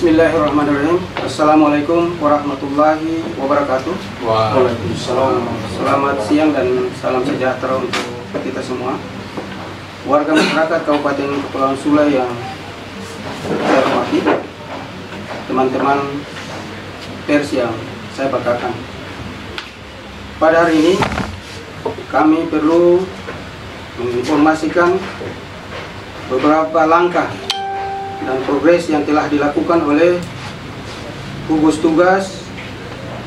Bismillahirrahmanirrahim. Assalamualaikum warahmatullahi wabarakatuh. Waalaikumsalam. Selamat siang dan salam sejahtera untuk kita semua. Warga masyarakat Kabupaten Kepulauan Sula yang saya hormati, teman-teman pers yang saya banggakan. Pada hari ini kami perlu menginformasikan beberapa langkah dan progres yang telah dilakukan oleh gugus tugas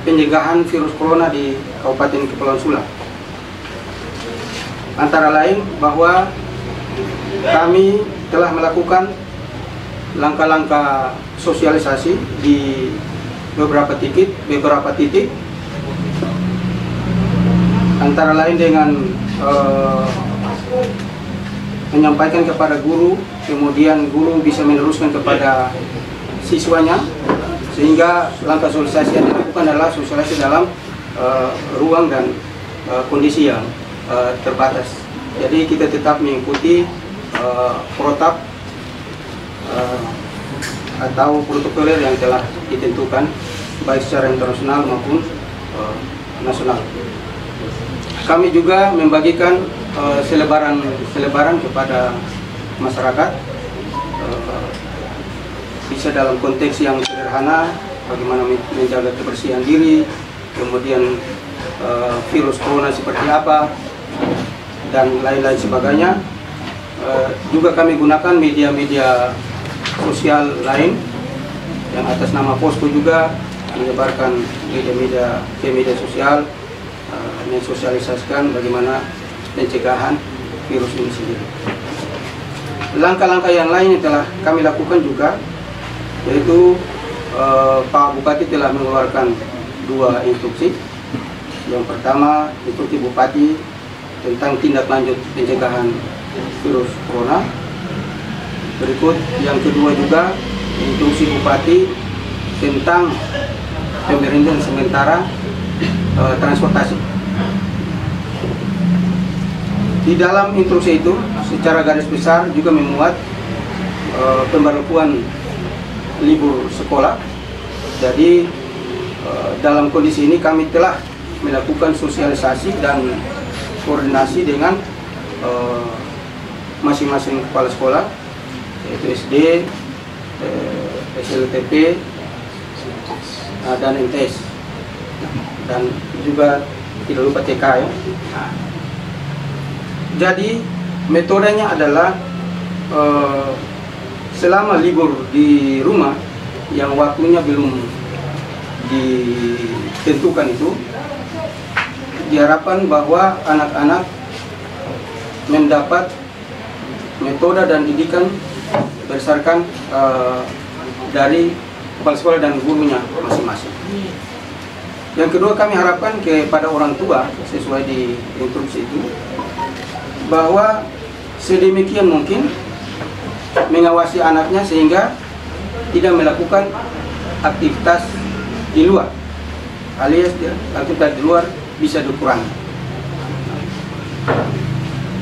pencegahan virus corona di Kabupaten Kepulauan Sula. Antara lain bahwa kami telah melakukan langkah-langkah sosialisasi di beberapa titik, antara lain dengan menyampaikan kepada guru, kemudian guru bisa meneruskan kepada siswanya, sehingga langkah sosialisasi yang dilakukan adalah sosialisasi dalam ruang dan kondisi yang terbatas. Jadi kita tetap mengikuti protap atau protokoler yang telah ditentukan baik secara internasional maupun nasional. Kami juga membagikan selebaran kepada masyarakat, bisa dalam konteks yang sederhana, bagaimana menjaga kebersihan diri, kemudian virus corona seperti apa, dan lain-lain sebagainya. Juga kami gunakan media-media sosial lain yang atas nama Posko juga menyebarkan media sosial, mensosialisasikan bagaimana pencegahan virus ini sendiri. Langkah-langkah yang lain yang telah kami lakukan juga, yaitu Pak Bupati telah mengeluarkan 2 instruksi. Yang pertama, instruksi Bupati tentang tindak lanjut pencegahan virus corona. Berikut yang kedua juga, instruksi Bupati tentang pemberhentian sementara transportasi. Di dalam instruksi itu, secara garis besar juga memuat pemberlakuan libur sekolah. Jadi dalam kondisi ini kami telah melakukan sosialisasi dan koordinasi dengan masing-masing kepala sekolah, yaitu SD, SLTP, dan MTS, dan juga tidak lupa TK ya. Jadi metodenya adalah selama libur di rumah yang waktunya belum ditentukan itu, diharapkan bahwa anak-anak mendapat metode dan didikan berdasarkan dari kepala sekolah dan gurunya masing-masing. Yang kedua, kami harapkan kepada orang tua sesuai di instruksi itu, bahwa sedemikian mungkin mengawasi anaknya sehingga tidak melakukan aktivitas di luar, alias aktivitas di luar bisa dikurangi.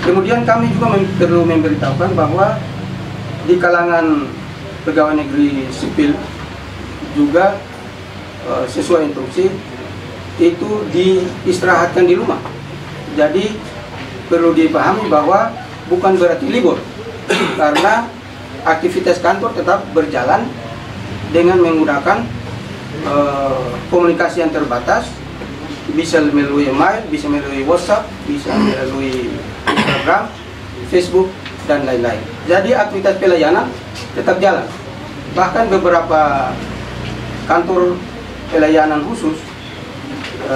Kemudian kami juga perlu memberitahukan bahwa di kalangan pegawai negeri sipil juga sesuai instruksi itu diistirahatkan di rumah. Jadi perlu dipahami bahwa bukan berarti libur, karena aktivitas kantor tetap berjalan dengan menggunakan komunikasi yang terbatas, bisa melalui email, bisa melalui WhatsApp, bisa melalui Instagram, Facebook, dan lain-lain. Jadi aktivitas pelayanan tetap jalan. Bahkan beberapa kantor pelayanan khusus,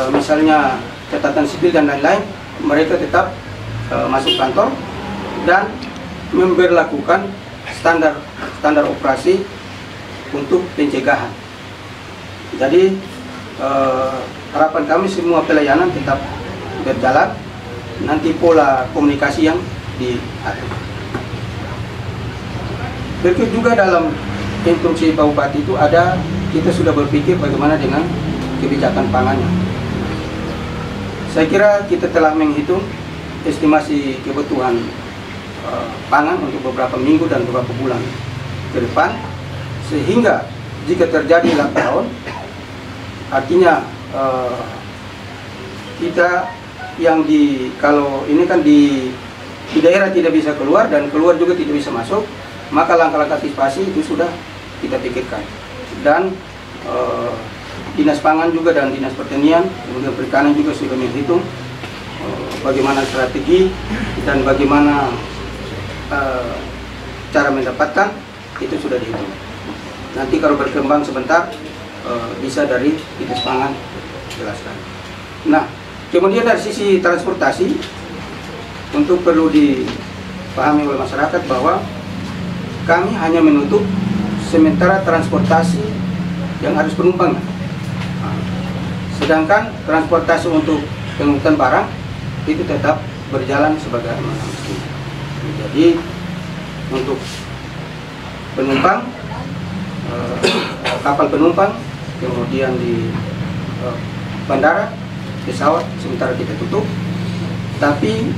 misalnya catatan sipil dan lain-lain, mereka tetap masuk kantor dan memberlakukan standar operasi untuk pencegahan. Jadi harapan kami semua pelayanan tetap berjalan, nanti pola komunikasi yang diatur. Berikut juga dalam instruksi Pak Bupati itu ada, kita sudah berpikir bagaimana dengan kebijakan pangannya. Saya kira kita telah menghitung estimasi kebutuhan pangan untuk beberapa minggu dan beberapa bulan ke depan, sehingga jika terjadi lockdown, artinya kita yang kalau ini kan di daerah tidak bisa keluar dan keluar juga tidak bisa masuk, maka langkah-langkah antisipasi itu sudah kita pikirkan. Dan Dinas Pangan juga dan Dinas Pertanian, kemudian Perikanan juga sudah menghitung bagaimana strategi dan bagaimana cara mendapatkan, itu sudah dihitung. Nanti kalau berkembang sebentar bisa dari Dinas Pangan jelaskan. Nah, kemudian dari sisi transportasi, untuk perlu dipahami oleh masyarakat bahwa kami hanya menutup sementara transportasi yang harus penumpangnya. Sedangkan transportasi untuk pengangkutan barang itu tetap berjalan sebagaimana mestinya. Jadi untuk penumpang, kapal penumpang, kemudian di bandara, pesawat sementara kita tutup, tapi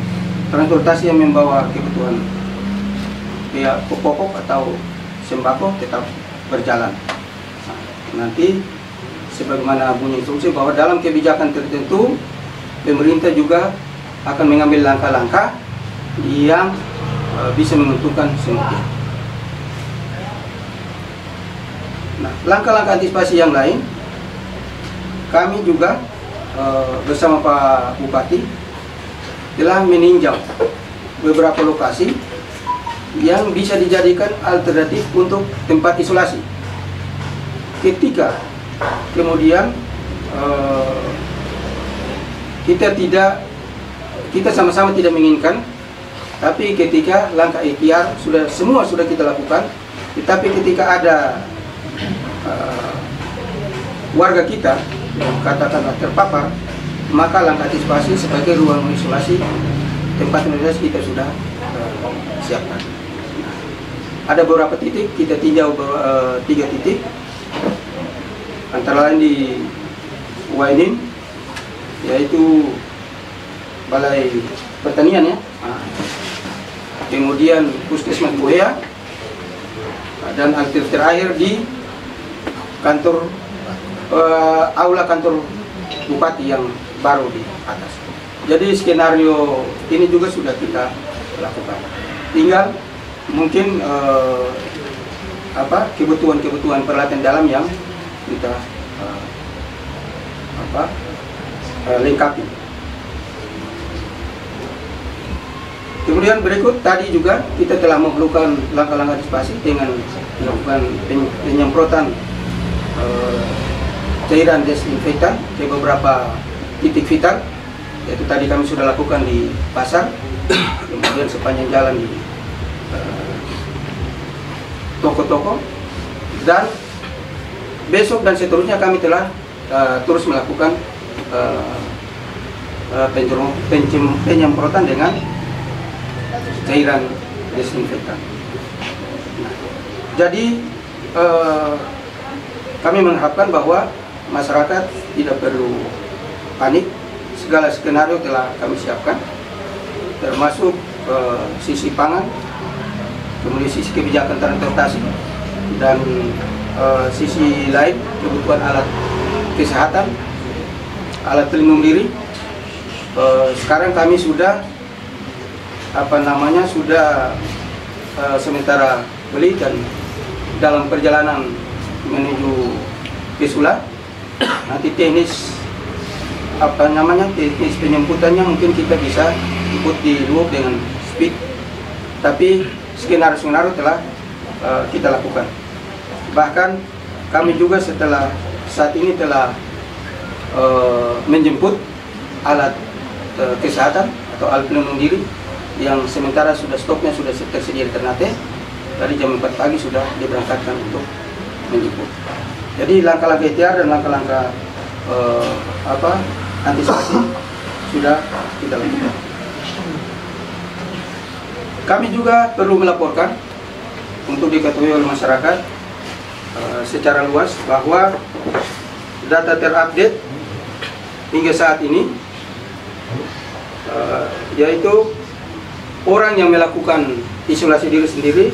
transportasi yang membawa kebutuhan pokok atau sembako tetap berjalan. Nanti sebagaimana bunyi instruksi bahwa dalam kebijakan tertentu pemerintah juga akan mengambil langkah-langkah yang bisa menguntungkan semua pihak. Nah, langkah-langkah antisipasi yang lain, kami juga bersama Pak Bupati telah meninjau beberapa lokasi yang bisa dijadikan alternatif untuk tempat isolasi. Ketika kemudian kita sama-sama tidak menginginkan, tapi ketika langkah ikhtiar semua sudah kita lakukan, tetapi ketika ada warga kita yang katakanlah terpapar, maka langkah antisipasi sebagai ruang isolasi, tempat isolasi kita sudah siapkan. Ada beberapa titik, kita tinjau 3 titik, antara lain di Wainin, yaitu Balai Pertanian ya, kemudian Puskesmas Buaya, dan terakhir di kantor aula kantor Bupati yang baru di atas. Jadi skenario ini juga sudah kita lakukan. Tinggal mungkin kebutuhan peralatan dalam yang kita lengkapi. Kemudian berikut tadi juga kita telah melakukan langkah-langkah antisipasi dengan melakukan penyemprotan cairan desinfektan ke beberapa titik vital, yaitu tadi kami sudah lakukan di pasar, kemudian sepanjang jalan di toko-toko, dan besok dan seterusnya kami telah terus melakukan penyemprotan dengan cairan desinfektan. Nah, jadi kami mengharapkan bahwa masyarakat tidak perlu panik. Segala skenario telah kami siapkan, termasuk sisi pangan, kemudian sisi kebijakan transportasi, dan sisi lain kebutuhan alat kesehatan, alat pelindung diri. Sekarang kami sudah sementara beli, dan dalam perjalanan menuju ke Sula, nanti teknis penyemputannya mungkin kita bisa ikut di luar dengan speed, tapi skenario telah kita lakukan. Bahkan kami juga saat ini telah menjemput alat kesehatan atau alat pelindung diri yang sementara stoknya sudah tersedia di Ternate. Dari jam 4 pagi sudah diberangkatkan untuk menjemput. Jadi langkah-langkah ikhtiar dan langkah-langkah antisipasi sudah kita lakukan. Kami juga perlu melaporkan untuk diketahui oleh masyarakat secara luas bahwa data terupdate hingga saat ini yaitu orang yang melakukan isolasi diri sendiri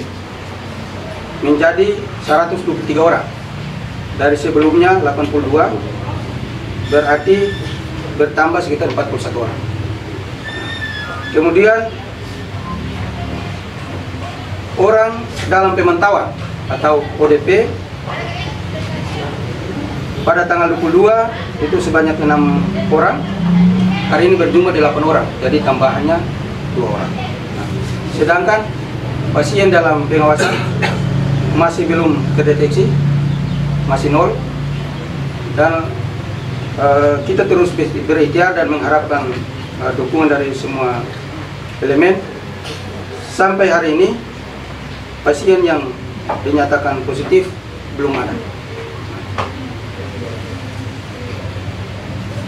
menjadi 123 orang. dari sebelumnya 82, berarti bertambah sekitar 41 orang. Kemudian orang dalam pemantauan atau ODP pada tanggal 22 itu sebanyak 6 orang, hari ini berjumlah 8 orang, jadi tambahannya 2 orang. Nah, sedangkan pasien dalam pengawasan masih belum terdeteksi, masih 0, dan kita terus berikhtiar dan mengharapkan dukungan dari semua elemen. Sampai hari ini pasien yang dinyatakan positif belum ada.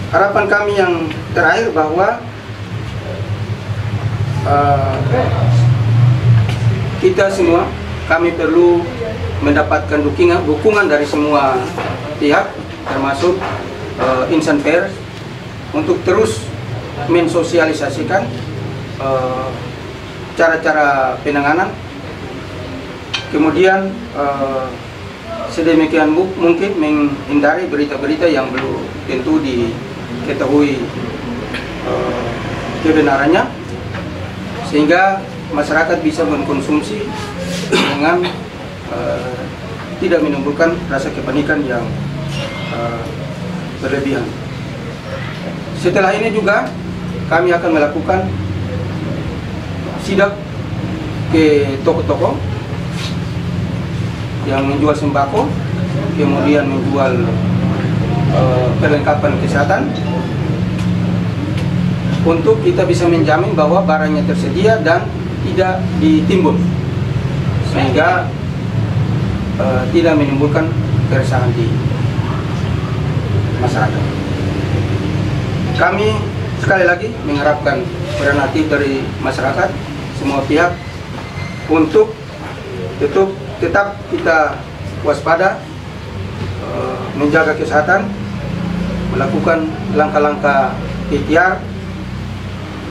Harapan kami yang terakhir bahwa kita semua, kami perlu mendapatkan dukungan dari semua pihak, termasuk insan pers, untuk terus mensosialisasikan cara-cara penanganan. Kemudian sedemikian mungkin menghindari berita-berita yang belum tentu diketahui kebenarannya, sehingga masyarakat bisa mengkonsumsi dengan tidak menimbulkan rasa kepanikan yang berlebihan. Setelah ini juga kami akan melakukan sidak ke toko-toko yang menjual sembako, kemudian menjual perlengkapan kesehatan, untuk kita bisa menjamin bahwa barangnya tersedia dan tidak ditimbun, sehingga tidak menimbulkan keresahan di masyarakat. Kami sekali lagi mengharapkan peran aktif dari masyarakat, semua pihak, untuk tetap kita waspada, menjaga kesehatan, melakukan langkah-langkah ikhtiar,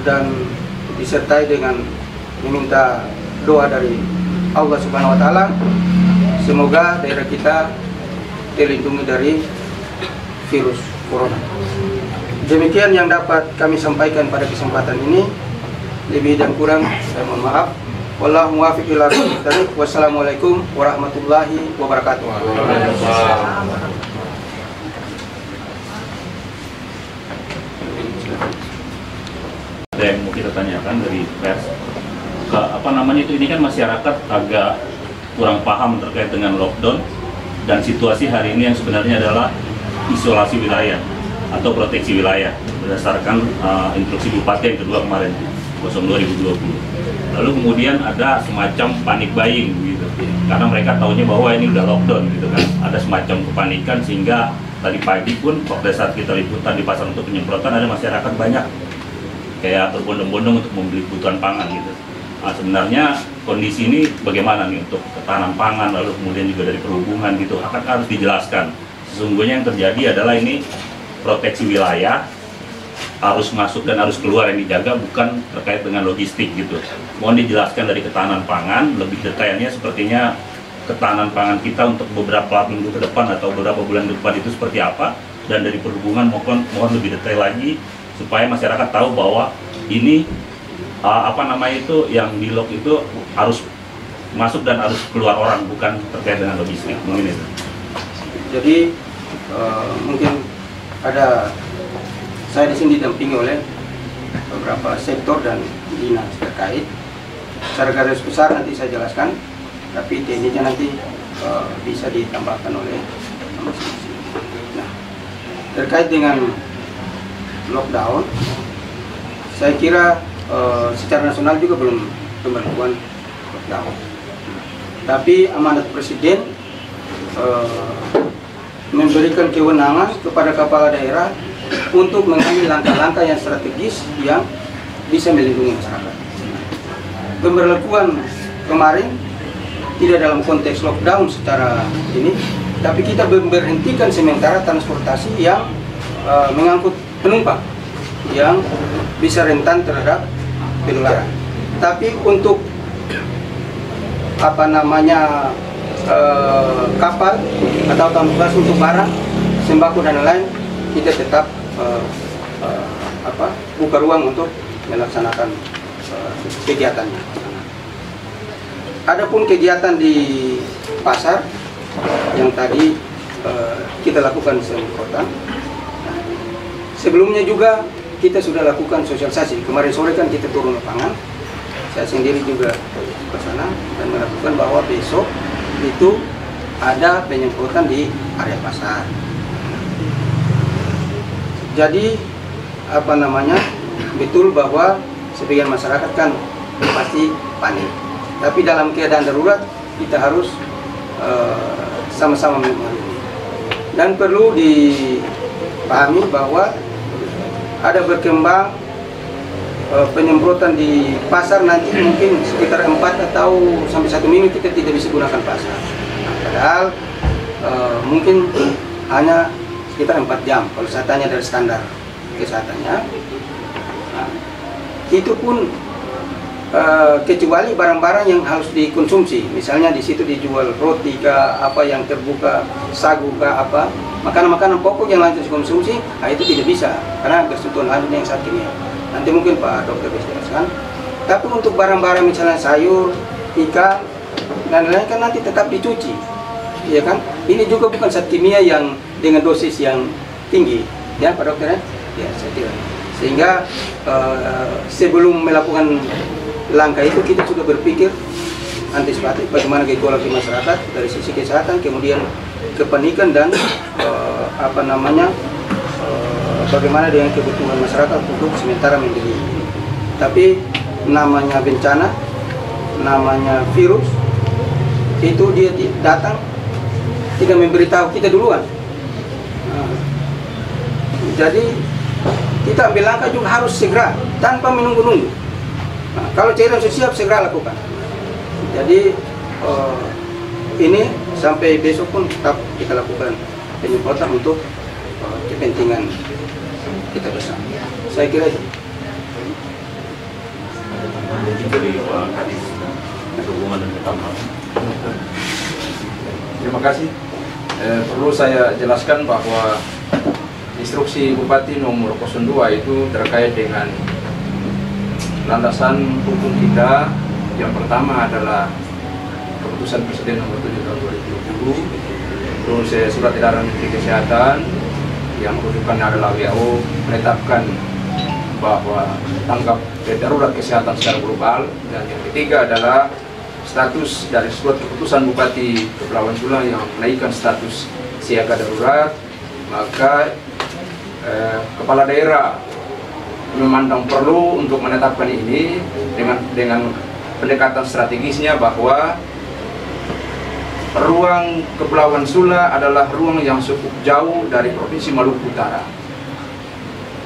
dan disertai dengan meminta doa dari Allah Subhanahu wa Ta'ala. Semoga daerah kita terlindungi dari virus corona. Demikian yang dapat kami sampaikan pada kesempatan ini. Lebih dan kurang saya mohon maaf. Wallahu muwaffiq ila aqwamit thoriq. Wassalamualaikum warahmatullahi wabarakatuh. Ada yang mau kita tanyakan dari pers, apa namanya itu, ini kan masyarakat agak kurang paham terkait dengan lockdown dan situasi hari ini yang sebenarnya adalah isolasi wilayah atau proteksi wilayah berdasarkan instruksi Bupati yang kedua kemarin 2020. Lalu kemudian ada semacam panic buying gitu, karena mereka tahunya bahwa ini udah lockdown gitu kan. Ada semacam kepanikan sehingga tadi pagi pun pada saat kita liputan di pasar untuk penyemprotan, ada masyarakat banyak kayak berbondong-bondong untuk membeli kebutuhan pangan gitu. Nah, sebenarnya kondisi ini bagaimana nih untuk ketahanan pangan, lalu kemudian juga dari perhubungan gitu, akan harus dijelaskan. Sesungguhnya yang terjadi adalah ini proteksi wilayah, harus masuk dan harus keluar yang dijaga, bukan terkait dengan logistik gitu. Mohon dijelaskan dari ketahanan pangan, lebih detailnya sepertinya ketahanan pangan kita untuk beberapa minggu ke depan atau beberapa bulan ke depan itu seperti apa, dan dari perhubungan mohon lebih detail lagi supaya masyarakat tahu bahwa ini apa namanya itu yang di lock itu harus masuk dan harus keluar orang, bukan terkait dengan logistik. Mungkin itu. Jadi mungkin ada, saya di sini didampingi oleh beberapa sektor dan dinas terkait. Secara garis besar nanti saya jelaskan, tapi tekniknya nanti bisa ditambahkan oleh masing-masing. Nah, terkait dengan lockdown, saya kira secara nasional juga belum pemberlakuan lockdown. Tapi amanat Presiden memberikan kewenangan kepada kepala daerah untuk mengambil langkah-langkah yang strategis yang bisa melindungi masyarakat. Pemberlakuan kemarin tidak dalam konteks lockdown secara ini, tapi kita memberhentikan sementara transportasi yang mengangkut penumpang yang bisa rentan terhadap penularan. Tapi untuk apa namanya kapal atau transportasi untuk barang, sembako dan lain-lain, kita tetap buka ruang untuk melaksanakan kegiatannya. Adapun kegiatan di pasar yang tadi kita lakukan semprotan, sebelumnya juga kita sudah lakukan sosialisasi. Kemarin sore kan kita turun lapangan, saya sendiri juga ke sana dan melakukan bahwa besok itu ada penyemprotan di area pasar. Jadi betul bahwa sebagian masyarakat kan pasti panik. Tapi dalam keadaan darurat kita harus sama-sama memahami. Dan perlu dipahami bahwa ada berkembang penyemprotan di pasar, nanti mungkin sekitar 4 atau sampai 1 minggu kita tidak bisa gunakan pasar. Padahal mungkin hanya sekitar 4 jam kalau saya tanya dari standar kesehatannya. Nah, itu pun kecuali barang-barang yang harus dikonsumsi, misalnya di situ dijual roti kah, apa yang terbuka, sagu kah, apa makanan-makanan pokok yang lanjut dikonsumsi, nah itu tidak bisa karena bersentuhan langsung yang saat kimia. Nanti mungkin Pak Dokter bisa jelaskan. Tapi untuk barang-barang misalnya sayur, ikan dan lain-lain kan nanti tetap dicuci, ya kan? Ini juga bukan zat kimia yang dengan dosis yang tinggi, ya Pak Dokter ya? Ya saya kira. Sehingga sebelum melakukan langkah itu kita sudah berpikir antisipatif bagaimana gejolak di masyarakat dari sisi kesehatan, kemudian kepanikan dan bagaimana dengan kebutuhan masyarakat untuk sementara membeli. Tapi namanya bencana, namanya virus, itu dia datang tidak memberitahu kita duluan. Jadi kita ambil langkah juga harus segera tanpa menunggu-nunggu. Kalau cairan sudah siap, segera lakukan. Jadi ini sampai besok pun tetap kita lakukan penyemprotan untuk kepentingan kita bersama. Saya kira itu. Dari Pak Kadis Perhubungan dan Ketamatan. Terima kasih. Perlu saya jelaskan bahwa instruksi Bupati nomor 02 itu terkait dengan landasan hukum kita. Yang pertama adalah keputusan Presiden nomor 7 tahun 2020, terus surat edaran Menteri Kesehatan yang rujukannya adalah WHO menetapkan bahwa tanggap darurat kesehatan secara global, dan yang ketiga adalah status dari surat keputusan Bupati Kepulauan Sula yang menaikkan status siaga darurat. Maka kepala daerah memandang perlu untuk menetapkan ini dengan pendekatan strategisnya bahwa ruang Kepulauan Sula adalah ruang yang cukup jauh dari Provinsi Maluku Utara,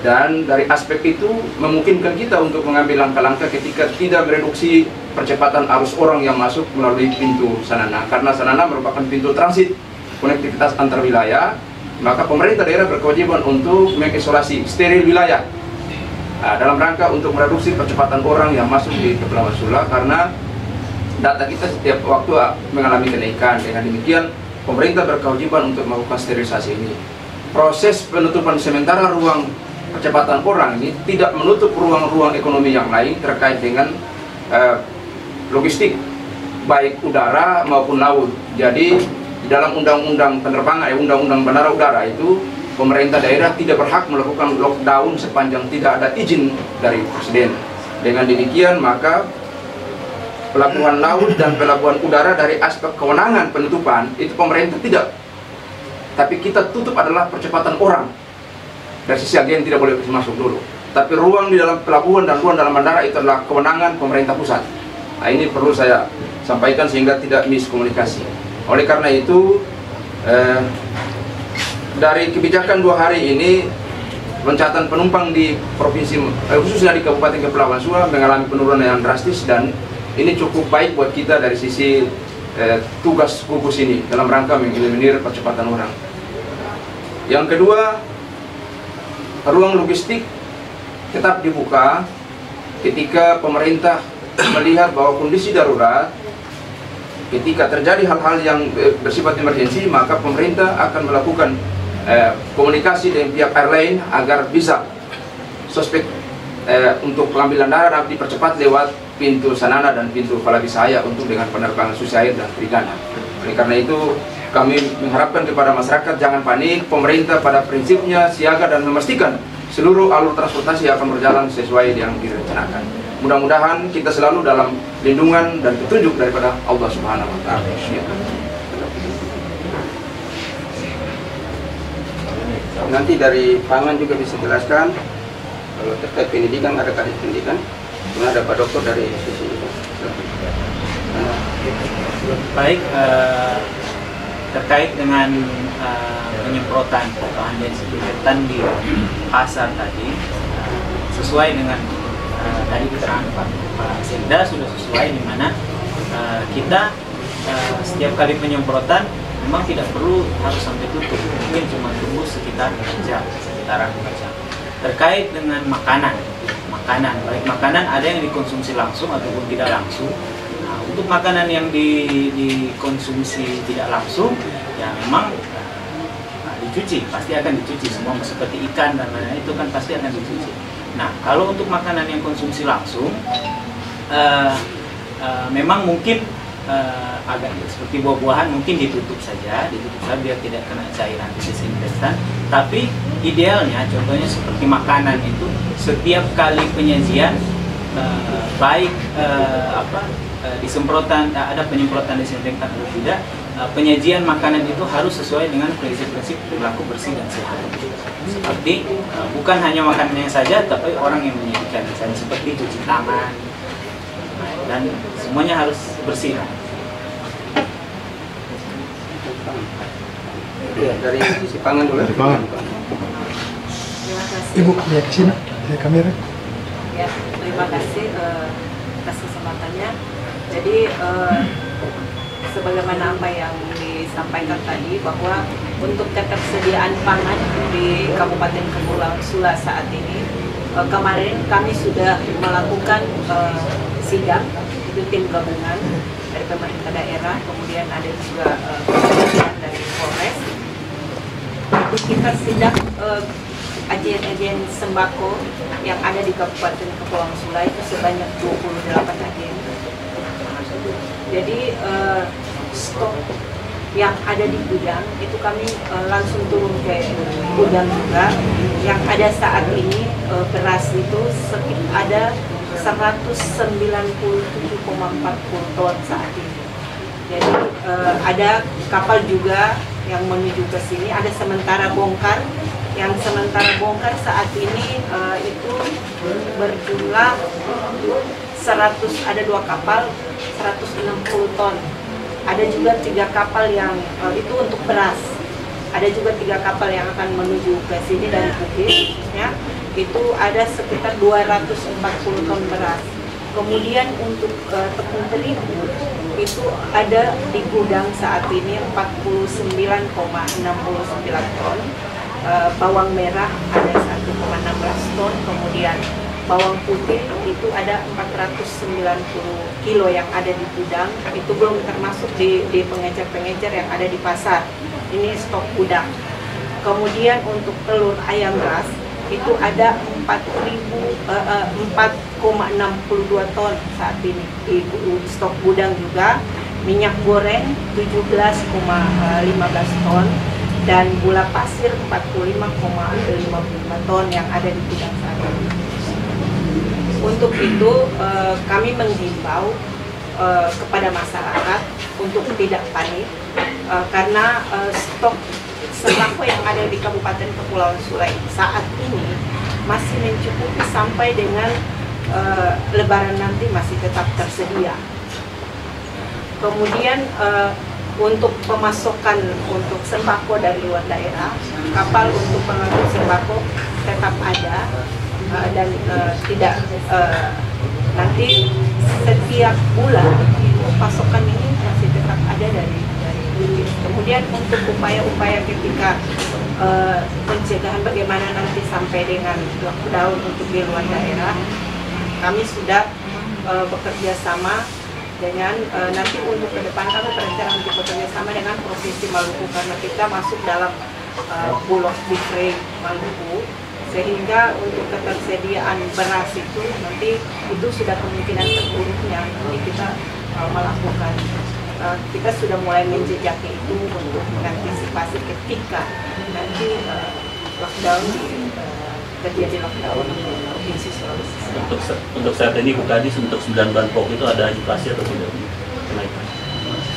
dan dari aspek itu memungkinkan kita untuk mengambil langkah-langkah ketika tidak mereduksi percepatan arus orang yang masuk melalui pintu Sanana, karena Sanana merupakan pintu transit konektivitas antar wilayah. Maka pemerintah daerah berkewajiban untuk mengisolasi steril wilayah dalam rangka untuk mereduksi percepatan orang yang masuk di Kepulauan Sula, karena data kita setiap waktu mengalami kenaikan. Dengan demikian pemerintah berkewajiban untuk melakukan sterilisasi ini. Proses penutupan sementara ruang percepatan orang ini tidak menutup ruang-ruang ekonomi yang lain terkait dengan logistik baik udara maupun laut. Jadi di dalam undang-undang penerbangan, undang-undang bandara udara itu, pemerintah daerah tidak berhak melakukan lockdown sepanjang tidak ada izin dari Presiden. Dengan demikian maka pelabuhan laut dan pelabuhan udara dari aspek kewenangan penutupan itu pemerintah tidak, tapi kita tutup adalah percepatan orang. Dari sisi agen tidak boleh masuk dulu, tapi ruang di dalam pelabuhan dan ruang dalam bandara itu adalah kewenangan pemerintah pusat. Nah, ini perlu saya sampaikan sehingga tidak miskomunikasi. Oleh karena itu dari kebijakan 2 hari ini, loncatan penumpang di provinsi khususnya di Kabupaten Kepulauan Sula mengalami penurunan yang drastis, dan ini cukup baik buat kita dari sisi tugas gugus ini dalam rangka mengeliminir percepatan orang. Yang kedua, ruang logistik tetap dibuka ketika pemerintah melihat bahwa kondisi darurat ketika terjadi hal-hal yang bersifat emergensi, maka pemerintah akan melakukan komunikasi dengan pihak airline agar bisa suspek untuk pengambilan darah dapat dipercepat lewat pintu Sanana dan pintu Falagisaya untuk dengan penerbangan Susi Air dan Trigana. Oleh karena itu kami mengharapkan kepada masyarakat jangan panik, pemerintah pada prinsipnya siaga dan memastikan seluruh alur transportasi akan berjalan sesuai yang direncanakan. Mudah-mudahan kita selalu dalam lindungan dan petunjuk daripada Allah Subhanahu wa Ta'ala. Nanti dari Pangan juga bisa jelaskan kalau terkait pendidikan, ada kadis pendidikan, kemudian ada Pak Dokter dari sisi baik. Terkait dengan penyemprotan atau hand disinfektan di pasar tadi, sesuai dengan tadi keterangan Pak Sekda sudah sesuai, di mana kita setiap kali penyemprotan memang tidak perlu harus sampai tutup, mungkin cuma tunggu sekitaran 2 jam. Terkait dengan makanan, baik makanan ada yang dikonsumsi langsung ataupun tidak langsung. Nah, untuk makanan yang dikonsumsi tidak langsung, ya memang dicuci, pasti akan dicuci semua, seperti ikan dan lain-lain itu kan pasti akan dicuci. Nah, kalau untuk makanan yang konsumsi langsung, memang mungkin agak seperti buah-buahan mungkin ditutup saja biar tidak kena cairan disinfektan. Tapi idealnya, contohnya seperti makanan itu, setiap kali penyajian baik disemprotan, ada penyemprotan disinfektan atau tidak, penyajian makanan itu harus sesuai dengan prinsip-prinsip perilaku bersih dan sehat. Seperti bukan hanya makanannya saja, tapi orang yang menyajikan, misalnya seperti cuci tangan, dan semuanya harus bersih. Ya, dari sisi Pangan dulu. Dari Pangan. Terima kasih. Ibu lihat ke sini, dari kamera. Ya, terima kasih atas kesempatannya. Jadi sebagaimana apa yang disampaikan tadi, bahwa untuk ketersediaan pangan di Kabupaten Kepulauan Sula saat ini, kemarin kami sudah melakukan sidak, itu tim gabungan dari pemerintah daerah, kemudian ada juga dari Polres. Itu kita sidak agen-agen sembako yang ada di Kabupaten Kepulauan Sula itu sebanyak 28 agen. Jadi stok yang ada di gudang itu kami langsung turun ke gudang juga. Yang ada saat ini beras itu ada 197,40 ton saat ini. Jadi ada kapal juga yang menuju ke sini, ada sementara bongkar. Yang sementara bongkar saat ini itu berjumlah 100, ada 2 kapal 160 ton. Ada juga 3 kapal yang itu untuk beras. Ada juga 3 kapal yang akan menuju ke sini dari Bukit, ya. Itu ada sekitar 240 ton beras. Kemudian untuk tepung terigu itu ada di gudang saat ini 49,69 ton. Bawang merah ada 1,16 ton, kemudian bawang putih itu ada 490 kilo yang ada di gudang. Itu belum termasuk di pengecer-pengecer yang ada di pasar. Ini stok gudang. Kemudian untuk telur ayam ras itu ada 4,62 ton saat ini di stok gudang juga. Minyak goreng 17,15 ton dan gula pasir 45,55 ton yang ada di gudang saat ini. Untuk itu kami menghimbau kepada masyarakat untuk tidak panik karena stok sembako yang ada di Kabupaten Kepulauan Sula saat ini masih mencukupi sampai dengan Lebaran nanti masih tetap tersedia. Kemudian untuk pemasokan untuk sembako dari luar daerah, kapal untuk pengangkut sembako tetap ada dan tidak nanti setiap bulan pasokan ini masih tetap ada dari Bukit. Kemudian untuk upaya-upaya ketika pencegahan bagaimana nanti sampai dengan lockdown untuk di luar daerah, kami sudah bekerja sama dengan nanti untuk ke depan kami berencana untuk bekerja sama dengan Provinsi Maluku karena kita masuk dalam Bulog Bifre Maluku, sehingga untuk ketersediaan beras itu nanti itu sudah kemungkinan terburuknya nanti kita melakukan. Kita sudah mulai menjejaki itu untuk mengantisipasi ketika nanti lockdown terjadi lockdown di Provinsi Sulawesi Selatan. Untuk saat ini Bu Kadis, untuk 9 bahan pokok itu ada inflasi atau tidak? Kenaikan?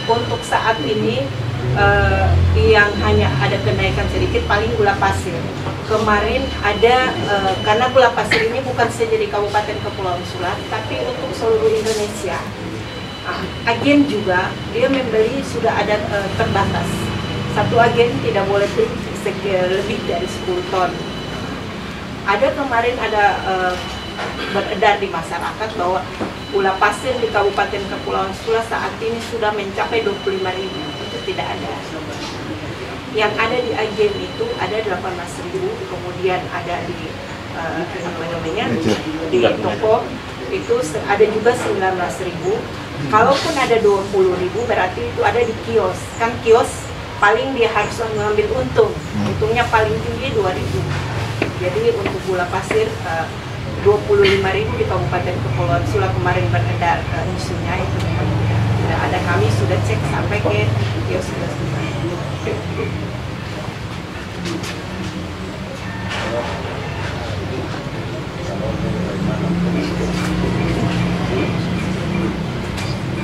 Untuk saat ini yang hanya ada kenaikan sedikit paling gula pasir. Kemarin ada karena gula pasir ini bukan saja di Kabupaten Kepulauan Sulat, tapi untuk seluruh Indonesia. Agen juga dia membeli sudah ada terbatas. Satu agen tidak boleh beli lebih dari 10 ton. Ada kemarin ada beredar di masyarakat bahwa gula pasir di Kabupaten Kepulauan Sulat saat ini sudah mencapai 25.000. Itu tidak ada. Yang ada di agen itu ada 18.000, kemudian ada di di toko itu ada juga 19.000. Kalaupun ada 20.000 berarti itu ada di kios. Kan kios paling dia harus mengambil untung. Untungnya paling tinggi 2.000. Jadi untuk gula pasir 25.000 di Kabupaten Kepulauan Sulat kemarin beredar isunya itu memang tidak ada. Kami sudah cek sampai ke kios sudah.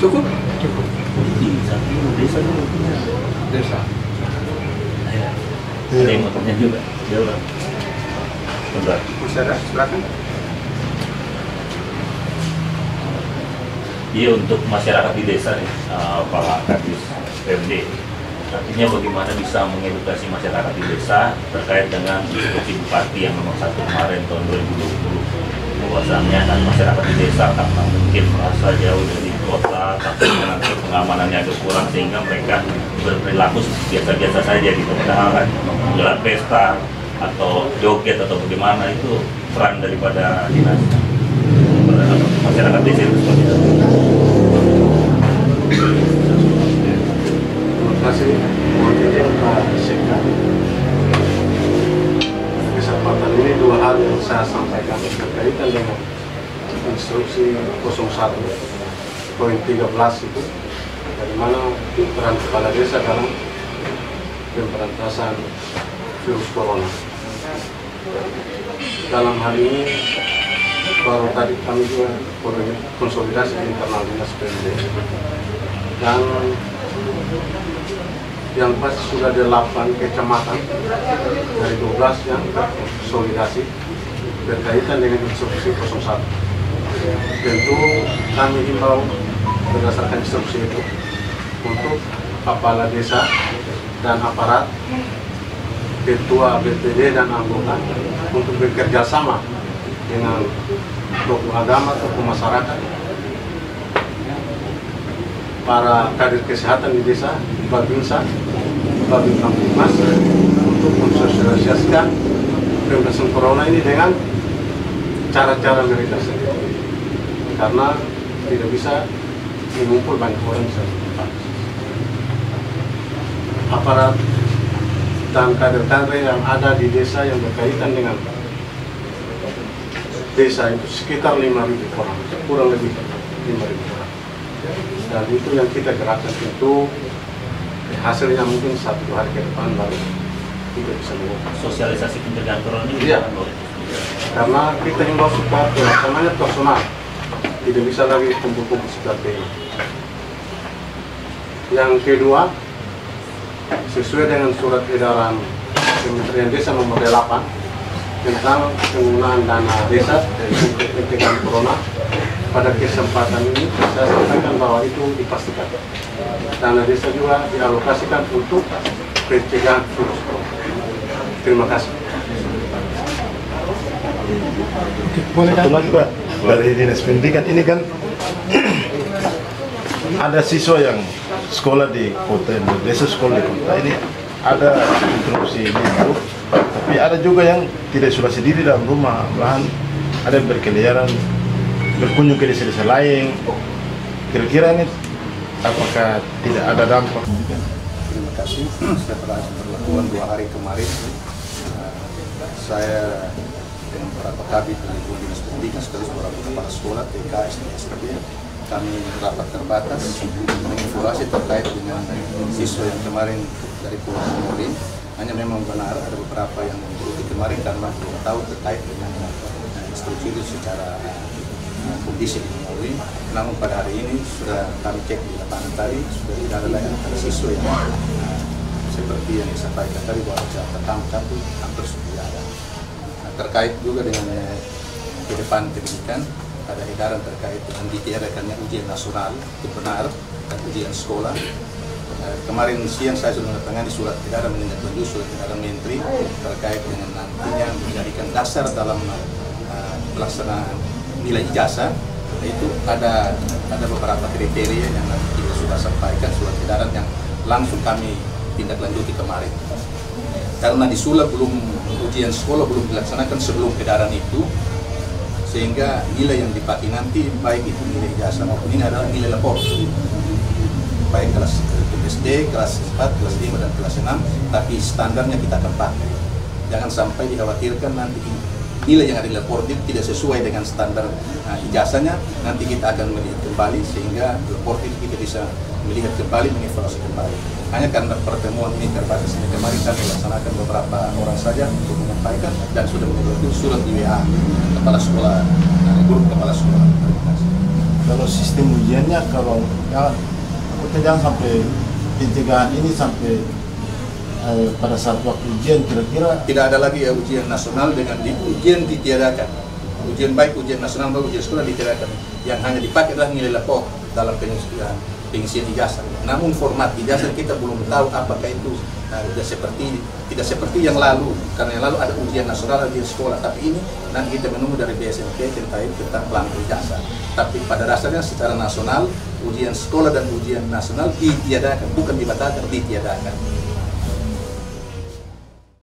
Cukup? Cukup. Desa dulu. Desa. Ada yang mau tanya juga. Jawab. Bentar. Masyarakat, silakan. Iya, untuk masyarakat di desa nih, Pak Kadis PMD, artinya bagaimana bisa mengedukasi masyarakat di desa terkait dengan instruksi Bupati yang nomor 1 kemarin tahun 2020, bahwasannya kan masyarakat di desa karena mungkin merasa jauh dari kota, tapi nanti pengamanannya agak kurang sehingga mereka berperilaku biasa-biasa saja gitu, padahal kan menggelar pesta atau joget atau bagaimana itu peran daripada dinas masyarakat desa itu seperti itu. Terima kasih, mohon izin Pak Sekda. Kesempatan ini 2 hal yang saya sampaikan berkaitan dengan instruksi 01.13 itu, bagaimana peran kepala desa dalam pemberantasan virus corona. Dalam hal ini baru tadi kami juga konsolidasi internal dinas PMD dan yang pasti sudah ada 8 kecamatan dari 12 yang terkonsolidasi berkaitan dengan instruksi 01. Tentu kami himbau berdasarkan instruksi itu untuk kepala desa dan aparat, ketua BPD dan anggota untuk bekerja sama dengan tokoh agama, tokoh masyarakat, para kader kesehatan di desa, Babinsa, Babin Kamtibmas untuk mensosialisasikan pemberantasan corona ini dengan cara-cara mereka sendiri, karena tidak bisa mengumpul banyak orang di satu tempat. Aparat dan kader-kader yang ada di desa yang berkaitan dengan desa itu sekitar 5.000 orang, kurang lebih 5.000 orang. Dan itu yang kita gerakkan, tentu hasilnya mungkin 1 hari ke depan baru kita bisa melakukan Sosialisasi pencegahan corona ini iya, karena kita himbau supaya pelaksananya personal, tidak bisa lagi kumpul-kumpul seperti ini. Yang kedua, sesuai dengan surat edaran Kementerian Desa nomor 8 tentang penggunaan dana desa untuk pencegahan corona, pada kesempatan ini saya sampaikan bahwa itu dipastikan dana desa juga dialokasikan untuk pencegahan virus corona. Terima kasih. Boleh Satu lagi Pak, dari Dinas Pendidikan ini kan ada siswa yang sekolah di kota, desa sekolah di kota ini ada instruksi ini baru, tapi ada juga yang tidak isolasi diri dalam rumah, malahan ada yang berkeliaran berkunjung ke desa-desa lain kira-kira ini apakah tidak ada dampak? Terima kasih. Setelah perlakuan 2 hari kemarin, saya dengan beberapa kabit dari Dinas Pendidikan sekaligus beberapa kepala sekolah TK, SD, SMP, kami rapat terbatas mengevaluasi terkait dengan siswa yang kemarin dari Pulau Morin. Hanya memang benar ada beberapa yang mengikuti kemarin karena belum tahu terkait dengan instruksi itu secara kondisi di Morin. Namun pada hari ini sudah kami cek di lapangan tadi, sudah tidak ada lagi siswa yang seperti yang disampaikan tadi bahwa tertangkap hampir sudah ada. Terkait juga dengan ke depan pendidikan, ada edaran terkait dengan ditiadakannya ujian nasional itu benar dan ujian sekolah. Kemarin siang saya sudah menandatangani surat edaran menindaklanjuti surat edaran Menteri terkait dengan nantinya menjadikan dasar dalam pelaksanaan nilai ijazah. Itu ada beberapa kriteria yang nanti kita sudah sampaikan surat edaran yang langsung kami tindak lanjuti kemarin. Karena di Sula ujian sekolah belum dilaksanakan sebelum edaran itu, sehingga nilai yang dipakai nanti baik itu nilai ijazah maupun ini adalah nilai lapor, baik kelas SD, kelas 4, kelas 5 dan kelas 6, tapi standarnya kita akan pakai. Jangan sampai dikhawatirkan nanti nilai yang ada di lapor itu tidak sesuai dengan standar ijazahnya, nanti kita akan melihat kembali sehingga lapor itu kita bisa melihat kembali, mengevaluasi kembali. Hanya karena pertemuan ini terbatas, kemarin kami laksanakan beberapa orang saja untuk menyampaikan dan sudah mengirim surat di WA kepala sekolah, grup kepala sekolah. Kalau sistem ujiannya, kalau jangan sampai pencegahan ini sampai pada saat waktu ujian kira-kira tidak ada lagi ya ujian nasional dengan ujian ditiadakan. Ujian baik ujian nasional maupun ujian sekolah ditiadakan. Yang hanya dipakai adalah nilai lapor dalam pengisian ijazah. Namun format ijazah kita belum tahu apakah itu tidak seperti yang lalu, karena yang lalu ada ujian nasional, ujian sekolah. Tapi ini nanti kita menunggu dari BSMK tentang pelanggan ijazah. Tapi pada dasarnya secara nasional ujian sekolah dan ujian nasional ditiadakan, bukan dibatalkan, ditiadakan.